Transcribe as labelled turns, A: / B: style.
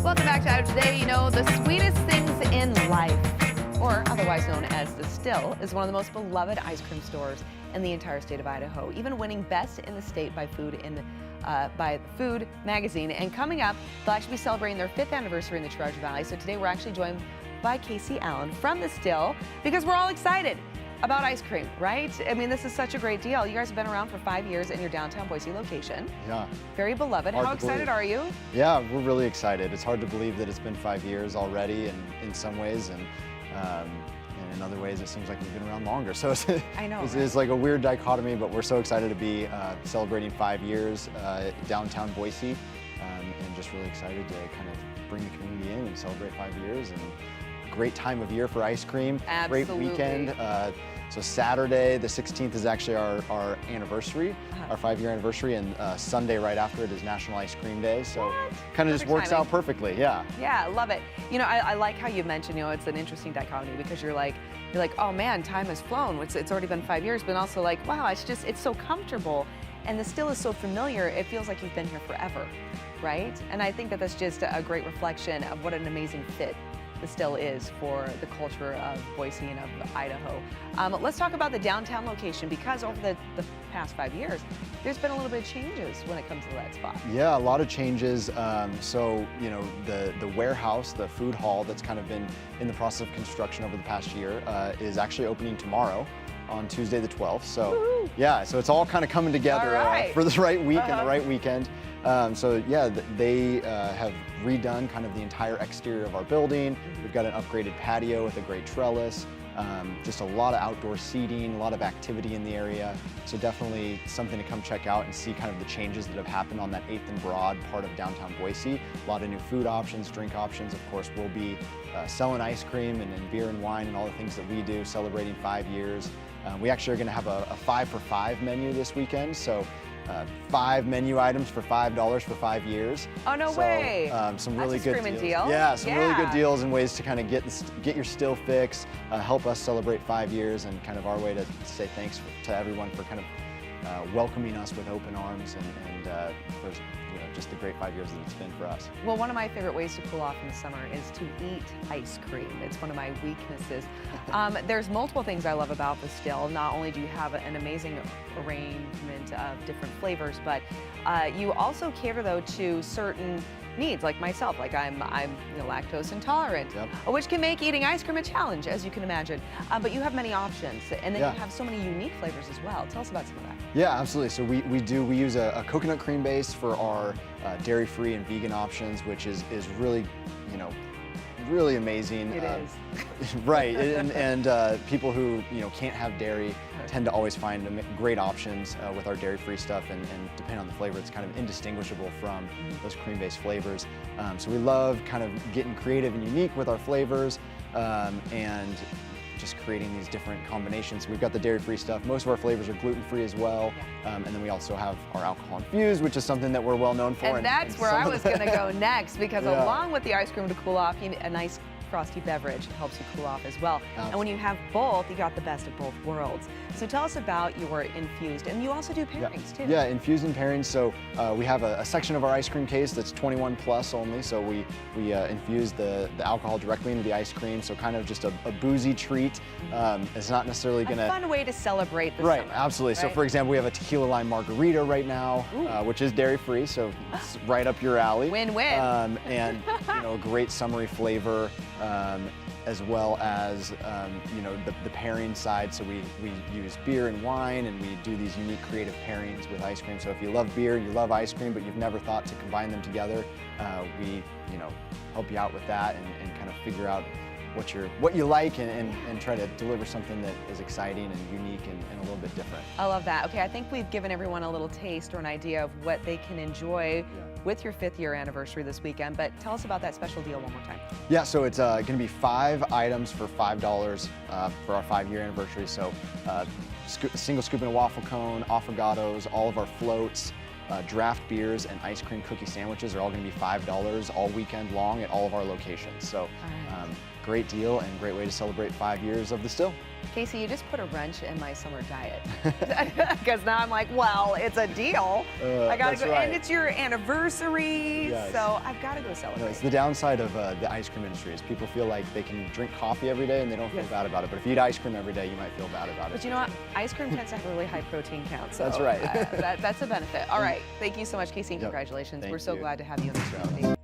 A: Welcome back to idaho-today. You know, the sweetest things in life, or otherwise known as the STIL, is one of the most beloved ice cream stores in the entire state of Idaho, even winning Best in the State by Food Magazine. And coming up, they'll actually be celebrating their 5th anniversary in the Treasure Valley. So today we're actually joined by Kasey from the STIL because we're all excited about ice cream, right? I mean, this is such a great deal. You guys have been around for 5 years in your downtown Boise location.
B: Yeah.
A: Very beloved. How excited are you?
B: Yeah, we're really excited. It's hard to believe that it's been 5 years already, and in some ways, and in other ways, it seems like we've been around longer. So
A: I know,
B: it's like a weird dichotomy, but we're so excited to be celebrating 5 years downtown Boise, and just really excited to kind of bring the community in and celebrate 5 years. And great time of year for ice cream.
A: Absolutely.
B: Great weekend. So Saturday, the 16th, is actually our anniversary, our 5-year anniversary, and Sunday right after it is National Ice Cream Day. So kind of just works out perfectly, yeah. Yeah,
A: I love it. You know, I like how you mentioned, you know, it's an interesting dichotomy because you're like, oh man, time has flown. It's already been 5 years, but also like, wow, it's so comfortable, and the STIL is so familiar. It feels like you've been here forever, right? And I think that that's just a great reflection of what an amazing fit the STIL is for the culture of Boise and of Idaho. Let's talk about the downtown location, because over the past 5 years, there's been a little bit of changes when it comes to that spot.
B: Yeah, a lot of changes. So, you know, the warehouse, the food hall that's kind of been in the process of construction over the past year is actually opening tomorrow on Tuesday the 12th. So, yeah, so it's all kind of coming together for the right week and the right weekend. So yeah, they have redone kind of the entire exterior of our building. We've got an upgraded patio with a great trellis, just a lot of outdoor seating, a lot of activity in the area. So definitely something to come check out and see kind of the changes that have happened on that 8th and Broad part of downtown Boise. A lot of new food options, drink options. Of course, we'll be selling ice cream and beer and wine and all the things that we do, celebrating 5 years. We actually are going to have a 5 for 5 menu this weekend. So 5 menu items for $5 for 5 years.
A: Oh, no way.
B: Some really good deals.
A: Deal.
B: Yeah, some really good deals and ways to kind of get your STIL fix, help us celebrate 5 years, and kind of our way to say thanks to everyone for kind of welcoming us with open arms and for just the great 5 years that it's been for us.
A: Well, one of my favorite ways to cool off in the summer is to eat ice cream. It's one of my weaknesses. There's multiple things I love about the STIL. Not only do you have an amazing arrangement of different flavors, but you also cater, though, to certain needs, like myself. Like I'm lactose intolerant, which can make eating ice cream a challenge, as you can imagine. But you have many options, and then you have so many unique flavors as well. Tell us about some of that.
B: Yeah, absolutely. So we use a coconut cream base for our dairy-free and vegan options, which is really, really amazing.
A: It is.
B: Right, and people who can't have dairy tend to always find great options with our dairy-free stuff, and depending on the flavor, it's kind of indistinguishable from those cream-based flavors. So we love kind of getting creative and unique with our flavors, and just creating these different combinations. We've got the dairy-free stuff. Most of our flavors are gluten-free as well. And then we also have our alcohol infused, which is something that we're well known for.
A: And that's where I was gonna go next, because along with the ice cream to cool off, you need a nice frosty beverage. It helps you cool off as well. And when you have both, you got the best of both worlds. So tell us about your infused, and you also do pairings too.
B: Yeah, infused and pairings. So we have a section of our ice cream case that's 21 plus only. So we infuse the alcohol directly into the ice cream. So kind of just a boozy treat. It's not necessarily gonna—
A: a fun way to celebrate the
B: summer.
A: Right.
B: Absolutely. So for example, we have a tequila lime margarita right now, which is dairy free. So it's right up your alley.
A: Win-win.
B: And a great summery flavor. As well as the pairing side. So we use beer and wine, and we do these unique creative pairings with ice cream. So if you love beer and you love ice cream, but you've never thought to combine them together, we help you out with that and kind of figure out what you like, and try to deliver something that is exciting and unique and a little bit different.
A: I love that. Okay, I think we've given everyone a little taste or an idea of what they can enjoy with your 5th year anniversary this weekend, but tell us about that special deal one more time.
B: Yeah, so it's going to be 5 items for $5 for our 5-year anniversary. So a single scoop and a waffle cone, affogatos, all of our floats, draft beers, and ice cream cookie sandwiches are all going to be $5 all weekend long at all of our locations. So great deal and great way to celebrate 5 years of the STIL.
A: Kasey, you just put a wrench in my summer diet. Because now I'm like, well, it's a deal. I gotta go,
B: right.
A: and it's your anniversary,
B: Yes.
A: so I've got to go celebrate.
B: No, it's the downside of the ice cream industry is people feel like they can drink coffee every day and they don't feel bad about it. But if you eat ice cream every day, you might feel bad about it.
A: But you know what? Ice cream tends to have a really high protein count. So
B: That's right.
A: that's a benefit. All right. Thank you so much, Kasey, and
B: Yep.
A: congratulations.
B: Thank
A: We're so
B: you.
A: glad to have you in this
B: Thanks for having
A: community.